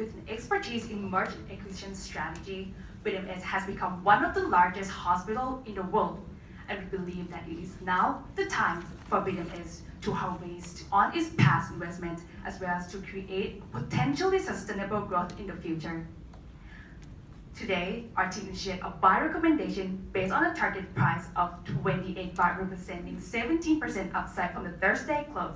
With an expertise in merger acquisition strategy, BMS has become one of the largest hospitals in the world, and we believe that it is now the time for BMS to harvest on its past investment as well as to create potentially sustainable growth in the future. Today, our team initiated a buy recommendation based on a target price of 28 baht, representing 17% upside from the Thursday close.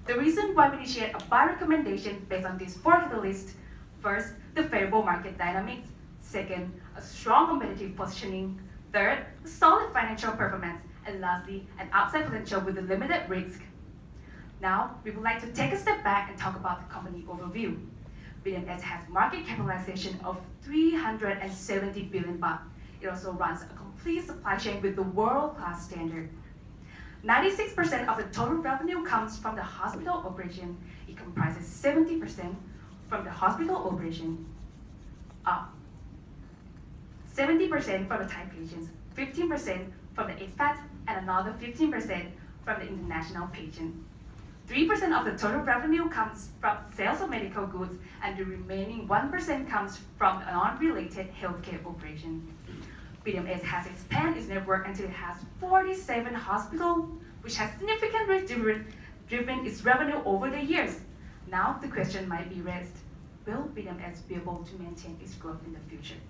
The reason why we initiate a buy recommendation based on these four catalysts: first, the favorable market dynamics; second, a strong competitive positioning; third, solid financial performance; and lastly, an upside potential with a limited risk. Now, we would like to take a step back and talk about the company overview. BMS has market capitalization of 370 billion baht. It also runs a complete supply chain with the world-class standard. 96% of the total revenue comes from the hospital operation. It comprises 70% from the hospital operation, 70% from the Thai patients, 15% from the expats, and another 15% from the international patients. 3% of the total revenue comes from sales of medical goods, and the remaining 1% comes from non-related healthcare operation. BMS has expanded its network until it has 47 hospitals, which has significantly driven its revenue over the years. Now the question might be raised: will BMS be able to maintain its growth in the future?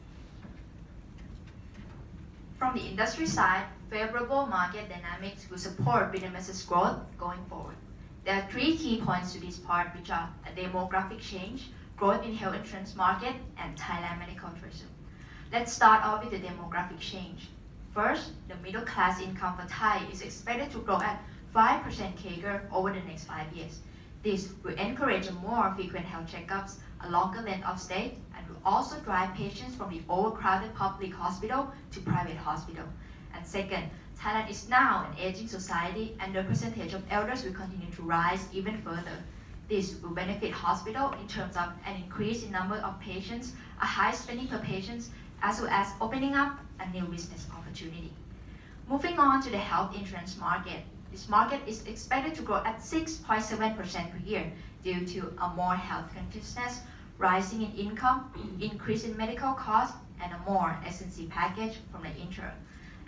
From the industry side, favorable market dynamics will support BMS's growth going forward. There are three key points to this part, which are a demographic change, growth in health insurance market, and Thailand medical tourism. Let's start off with the demographic change. First, the middle class income for Thai is expected to grow at 5% CAGR over the next 5 years. This will encourage more frequent health checkups, a longer length of stay, and will also drive patients from the overcrowded public hospital to private hospital. And second, Thailand is now an aging society, and the percentage of elders will continue to rise even further. This will benefit hospital in terms of an increase in number of patients, a high spending per patient, as well as opening up a new business opportunity. Moving on to the health insurance market. This market is expected to grow at 6.7% per year due to a more health consciousness, rising in income, increase in medical costs, and a more S&C package from the insurer.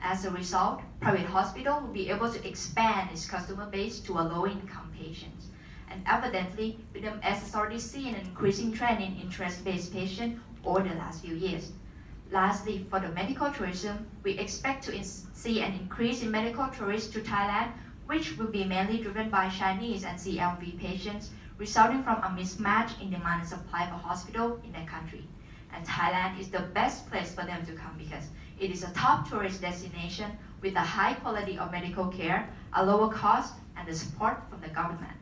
As a result, private hospital will be able to expand its customer base to a low-income patients. And evidently, BMS has already seen an increasing trend in interest-based patients over the last few years. Lastly, for the medical tourism, we expect to see an increase in medical tourists to Thailand, which will be mainly driven by Chinese and CLV patients, resulting from a mismatch in demand and supply for hospital in the country. And Thailand is the best place for them to come because it is a top tourist destination with a high quality of medical care, a lower cost, and the support from the government.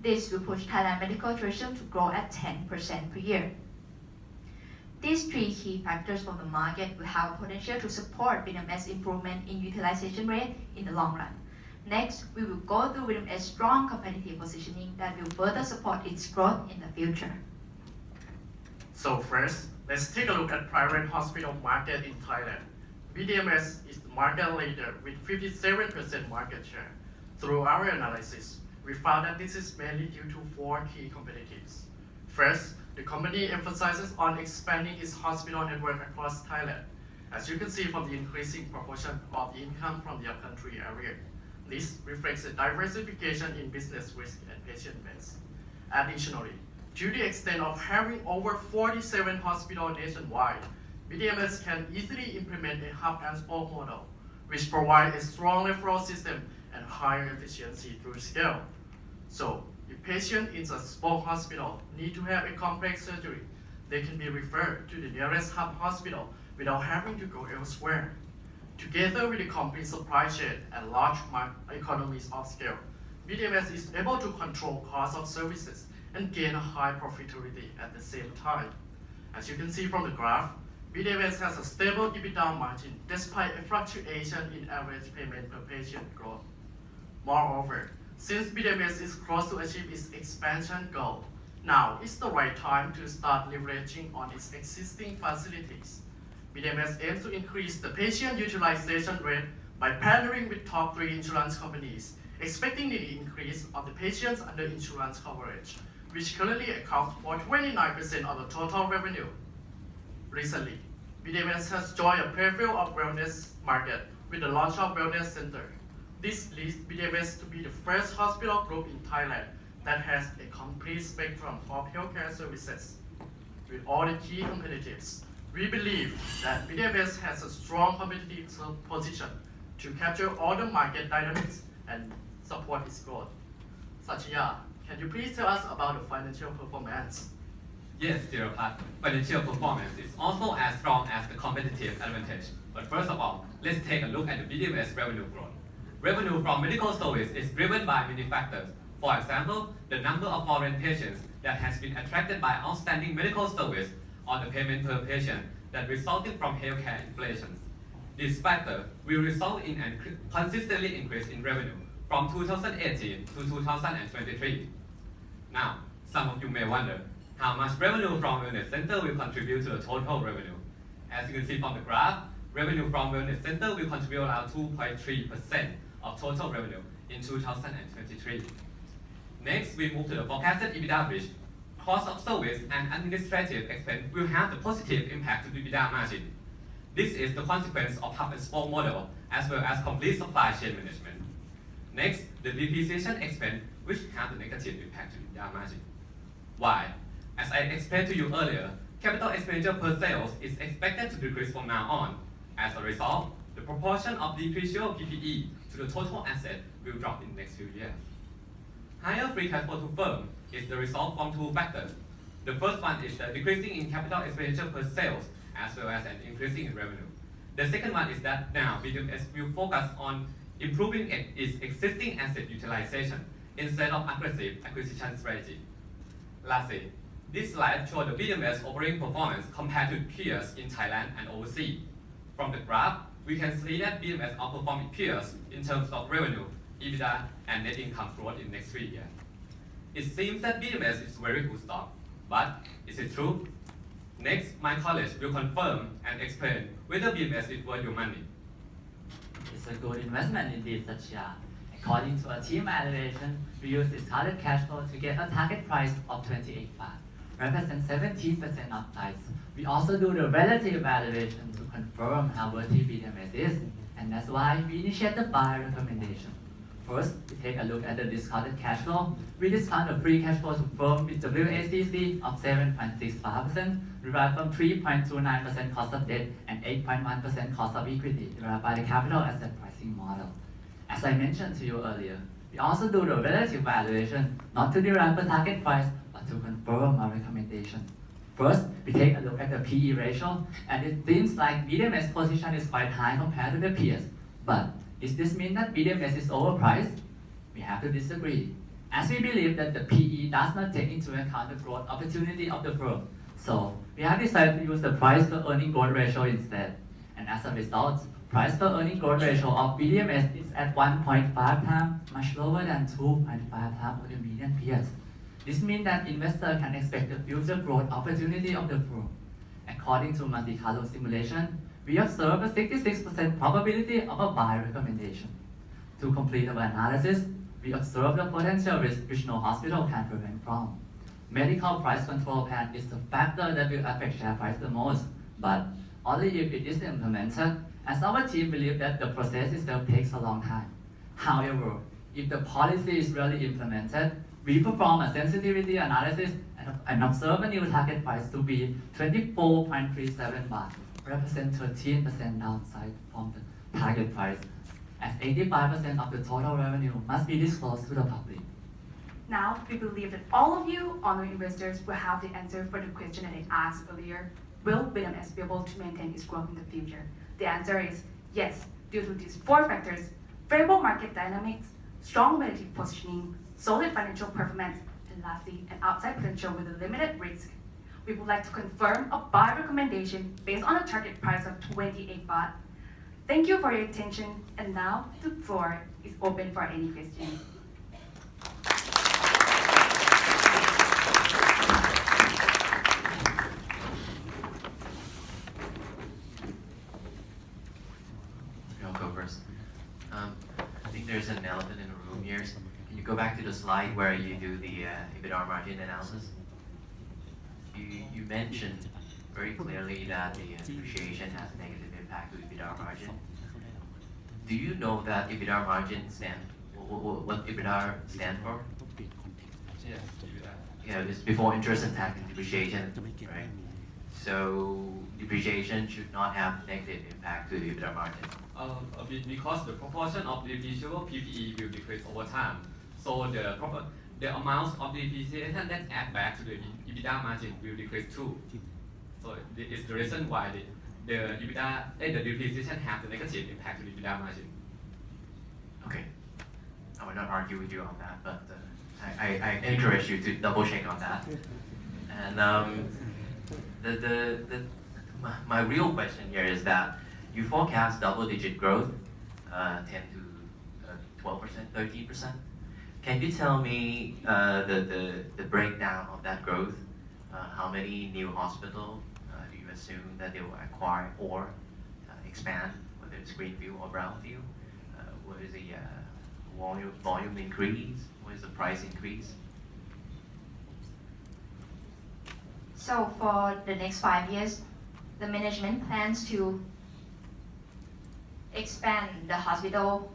This will push Thailand medical tourism to grow at 10% per year. These three key factors from the market will have potential to support BMS improvement in utilization rate in the long run. Next, we will go through BMS strong competitive positioning that will further support its growth in the future. So first, let's take a look at private hospital market in Thailand. BDMS is the market leader with 57% market share. Through our analysis, we found that this is mainly due to four key competitors. First, the company emphasizes on expanding its hospital network across Thailand, as you can see from the increasing proportion of the income from the upcountry area. This reflects a diversification in business risk and patient base. Additionally, due to the extent of having over 47 hospitals nationwide, BDMS can easily implement a hub-and-spoke model, which provides a strong referral system and higher efficiency through scale. So, if patients in a spoke hospital need to have a complex surgery, they can be referred to the nearest hub hospital without having to go elsewhere. Together with the complete supply chain and large economies of scale, BDMS is able to control cost of services and gain a high profitability at the same time. As you can see from the graph, BDMS has a stable EBITDA margin despite a fluctuation in average payment per patient growth. Moreover, since BDMS is close to achieve its expansion goal, now is the right time to start leveraging on its existing facilities. BDMS aims to increase the patient utilization rate by partnering with top 3 insurance companies, expecting the increase of the patients under insurance coverage. which currently accounts for 29% of the total revenue. Recently, BDMs has joined a peripheral of wellness market with the launch of Wellness Center. This leads BDMs to be the first hospital group in Thailand that has a complete spectrum of healthcare services. With all the key competitives, we believe that BDMs has a strong competitive position to capture all the market dynamics and support its growth. Satya, can you please tell us about the financial performance? Yes, Thirapat, financial performance is also as strong as the competitive advantage. But first of all, let's take a look at the BDMS revenue growth. Revenue from medical service is driven by many factors. For example, the number of foreign patients that has been attracted by outstanding medical service or the payment per patient that resulted from healthcare inflation. This factor will result in a consistently increase in revenue from 2018 to 2023. Now, some of you may wonder, how much revenue from Wellness Center will contribute to the total revenue? As you can see from the graph, revenue from Wellness Center will contribute around 2.3% of total revenue in 2023. Next, we move to the forecasted EBITDA bridge. Cost of service and administrative expense will have the positive impact to the EBITDA margin. This is the consequence of hub and spoke model as well as complete supply chain management. Next, the depreciation expense which have the negative impact to the EBITDA margin. Why? As I explained to you earlier, capital expenditure per sales is expected to decrease from now on. As a result, the proportion of depreciable PPE to the total asset will drop in the next few years. Higher free cash flow to firm is the result from two factors. The first one is the decreasing in capital expenditure per sales as well as an increasing in revenue. The second one is that now BDMS will focus on improving its existing asset utilization instead of aggressive acquisition strategy. Lastly, this slide shows the BDMS operating performance compared to peers in Thailand and overseas. From the graph, we can see that BDMS outperforms peers in terms of revenue, EBITDA, and net income growth in the next 3 years. It seems that BDMS is very good stock, but is it true? Next, my colleagues will confirm and explain whether BDMS is worth your money. It's a good investment indeed, Satya. According to a team evaluation, we use discounted cash flow to get a target price of 28 baht, represent 17% upsides. We also do the relative evaluation to confirm how worthy BDMS is, and that's why we initiate the buy recommendation. First, we take a look at the discounted cash flow. We discount the free cash flow to firm with WACC of 7.65%, derived from 3.29% cost of debt and 8.1% cost of equity, derived by the capital asset pricing model. As I mentioned to you earlier, we also do the relative valuation, not to derive the target price, but to confirm our recommendation. First, we take a look at the PE ratio, and it seems like BDMS position is quite high compared to the peers. But does this mean that BDMS is overpriced? We have to disagree, as we believe that the PE does not take into account the growth opportunity of the firm. So, we have decided to use the price per earning growth ratio instead. And as a result, price per earning growth ratio of BDMS is at 1.5 times, much lower than 2.5 times of the median peers. This means that investors can expect the future growth opportunity of the firm. According to Monte Carlo simulation, we observe a 66% probability of a buy recommendation. To complete our analysis, we observe the potential risk which no hospital can prevent from. Medical price control plan is the factor that will affect share price the most, but only if it is implemented, as our team believes that the process itself takes a long time. However, if the policy is really implemented, we perform a sensitivity analysis and observe a new target price to be 24.37 baht, represent 13% downside from the target price, as 85% of the total revenue must be disclosed to the public. Now, we believe that all of you, honored investors, will have the answer for the question that I asked earlier. Will BDMS be able to maintain its growth in the future? The answer is yes, due to these four factors: favorable market dynamics, strong relative positioning, solid financial performance, and lastly, an upside potential with a limited risk. We would like to confirm a buy recommendation based on a target price of 28 baht. Thank you for your attention, and now the floor is open for any questions. I'll go first. I think there's an elephant in the room here. Can you go back to the slide where you do the EBITDA margin analysis? You mentioned very clearly that the depreciation has negative impact to EBITDA margin. Do you know that EBITDA margin what EBITDA stand for? Yes, EBITDA. Yeah, it's before interest and tax and depreciation, right? So depreciation should not have negative impact to the EBITDA margin. A bit because the proportion of depreciable PPE will decrease over time. So the amount of depreciation that add back to the EBITDA margin will decrease too. So it's the reason why the the depreciation has a negative impact to the EBITDA margin. Okay, I will not argue with you on that, but I encourage you to double check on that. And my real question here is that you forecast double-digit growth, 10 to 12%, 13%. Can you tell me the breakdown of that growth? How many new hospitals do you assume that they will acquire or expand, whether it's greenfield or brownfield? What is the volume increase? What is the price increase? So for the next 5 years, the management plans to expand the hospital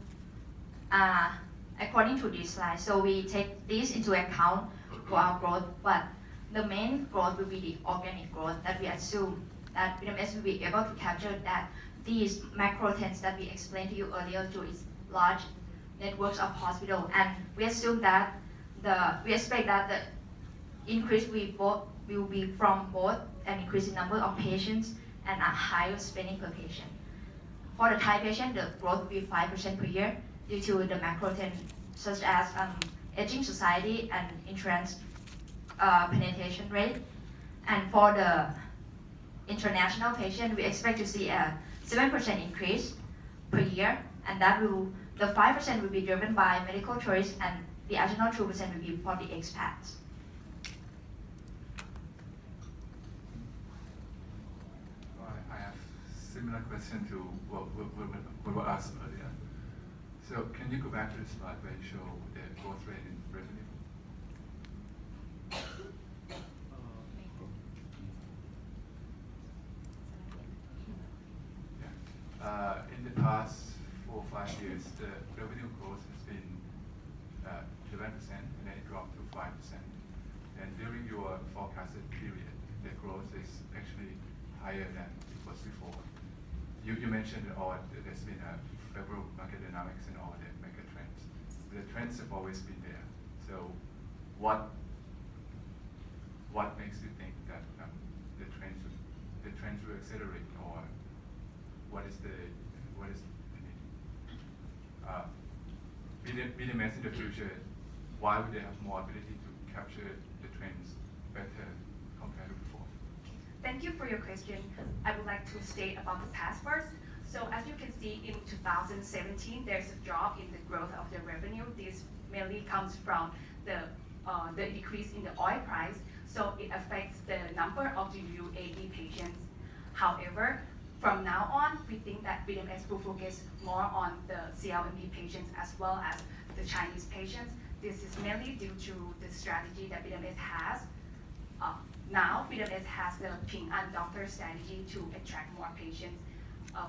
according to this slide. So we take this into account for our growth, but the main growth will be the organic growth that we assume that BMS will be able to capture that these macro trends that we explained to you earlier to its large networks of hospitals, and we assume that we expect that the increase will be from both an increase in number of patients and a higher spending per patient. For the Thai patient, the growth will be 5% per year due to the macro trends such as aging society and insurance penetration rate. And for the international patient, we expect to see a 7% increase per year, and the 5% will be driven by medical tourists, and the additional 2% will be for the expats. I have similar question to what was asked earlier. So can you go back to the slide where you show the growth rate in revenue? Yeah. In the past 4 or 5 years, the revenue growth has been 11%, and then it dropped to 5%. And during your forecasted period, the growth is actually higher than it was before. You mentioned there's been a favorable market dynamics and all the mega trends. The trends have always been there. So what makes you think that the trends will accelerate, or what is BDMS in the future? Why would they have more ability to capture the trends better compared to before? Thank you for your question. I would like to state about the past first. So as you can see, in 2017, there's a drop in the growth of the revenue. This mainly comes from the decrease in the oil price. So it affects the number of the UAE patients. However, from now on, we think that BDMS will focus more on the CLMV patients as well as the Chinese patients. This is mainly due to the strategy that BDMS has. Now, BDMS has the Ping An Doctor strategy to attract more patients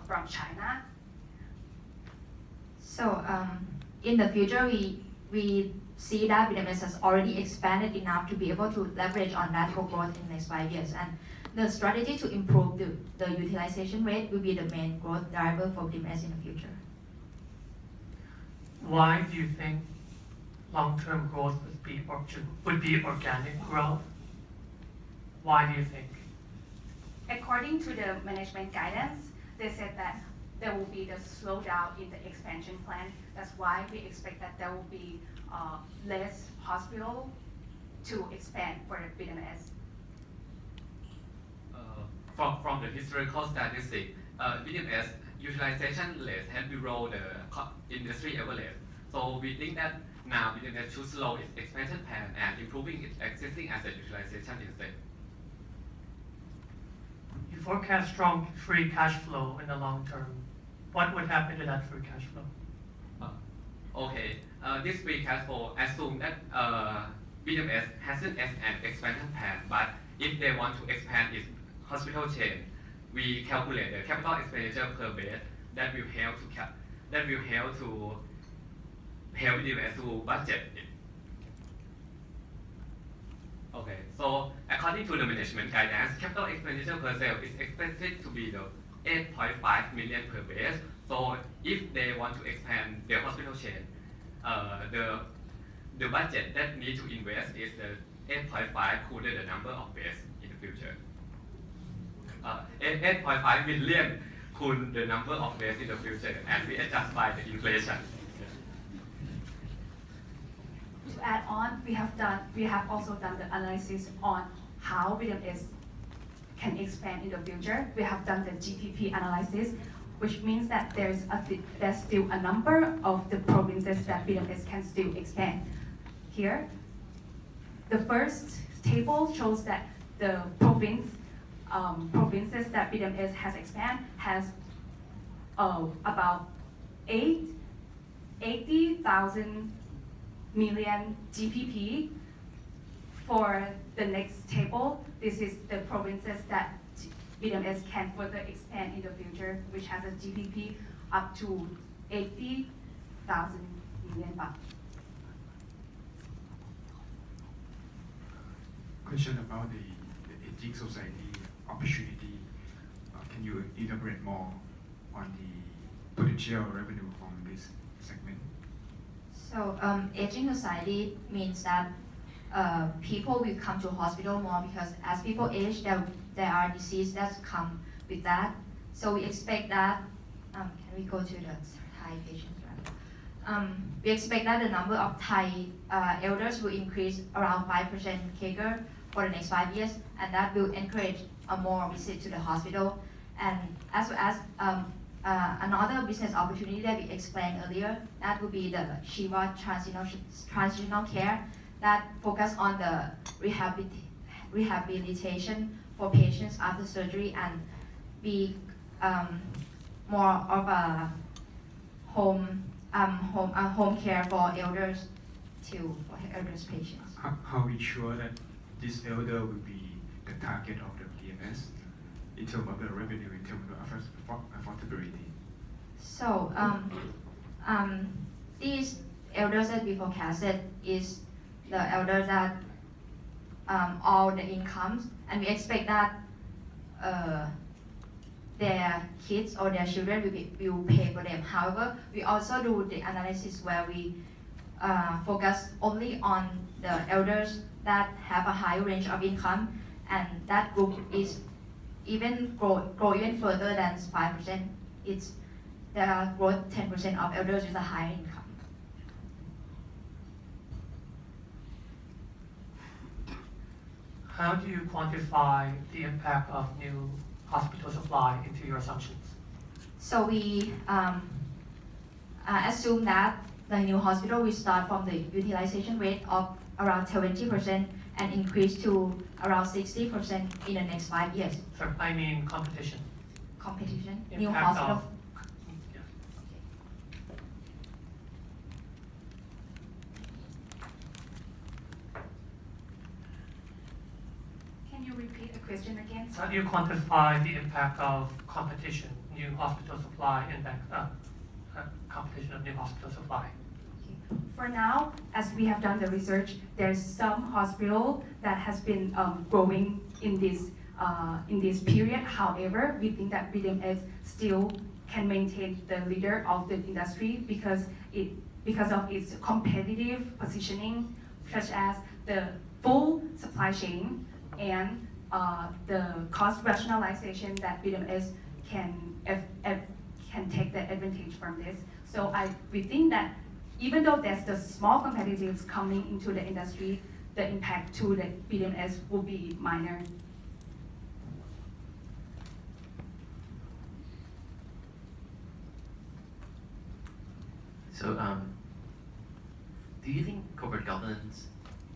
from China. So in the future, we see that BDMS has already expanded enough to be able to leverage on that for growth in the next 5 years. And the strategy to improve the utilization rate will be the main growth driver for BDMS in the future. Why do you think long-term growth would be organic growth? Why do you think? According to the management guidance, they said that there will be the slowdown in the expansion plan. That's why we expect that there will be less hospital to expand for the BDMS. From the historical statistic, BDMS utilization rate has below the industry average. So we think that now BDMS should slow its expansion plan and improving its existing asset utilization instead. You forecast strong free cash flow in the long term. What would happen to that free cash flow? Okay, this free cash flow assume that BMS hasn't an expansion plan, but if they want to expand its hospital chain, we calculate the capital expenditure per bed that will help to help BMS to budget it. Okay, so according to the management guidance, capital expenditure per cell is expected to be the 8.5 million per bed. So if they want to expand their hospital chain, the budget that need to invest is the 8.5 included the number of beds in the future. 8.5 millionคูณ the number of beds in the future and we adjust by the inflation. To add on, we have also done the analysis on how BMS can expand in the future. We have done the GPP analysis, which means that there's still a number of the provinces that BMS can still expand. Here, the first table shows that the provinces that BMS has expanded has about 80,000 million GPP. For the next table, this is the provinces that BMS can further expand in the future, which has a GPP up to 80,000 million baht. Question about the aging society opportunity. Can you elaborate more on the potential revenue from this segment? So aging society means that people will come to hospital more because as people age, there are diseases that come with that. So we expect that, can we go to the Thai patients? We expect that the number of Thai elders will increase around 5% CAGR for the next 5 years, and that will encourage a more visit to the hospital. And as well as another business opportunity that we explained earlier, that would be the Shiva transitional care that focus on the rehabilitation for patients after surgery and be more of a home care for elders for elders patients. How we sure that this elder will be the target of the BMS in terms of the revenue, in terms of affordability? So these elders that we forecasted is the elders that all the incomes, and we expect that their kids or their children will pay for them. However, we also do the analysis where we focus only on the elders that have a high range of income, and that group is even grow even further than 5%. There are growth 10% of elders with a high income. How do you quantify the impact of new hospital supply into your assumptions? So we assume that the new hospital will start from the utilization rate of around 70% and increase to around 60% in the next 5 years. Sorry, I mean competition. Competition, new Impact hospital. yeah. Can you repeat the question again? How do you quantify the impact of competition, new hospital supply, impact competition of new hospital supply? For now, as we have done the research, there's some hospital that has been growing in this period. However, we think that BDMS still can maintain the leader of the industry because of its competitive positioning, such as the full supply chain and the cost rationalization that BDMS can take the advantage from this. So we think that even though there's the small competitors coming into the industry, the impact to the BDMS will be minor. So, do you think corporate governance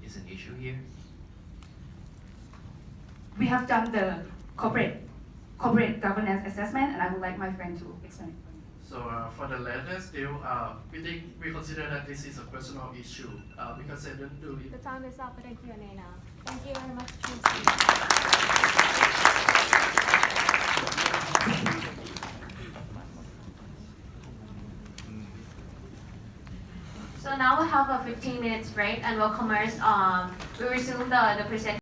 is an issue here? We have done the corporate governance assessment, and I would like my friend to explain it. So for the latest deal, we consider that this is a personal issue because they don't do it. The time is up for the Q&A now. Thank you very much, Tracy. So now we'll have a 15 minutes break and we'll resume the presentation.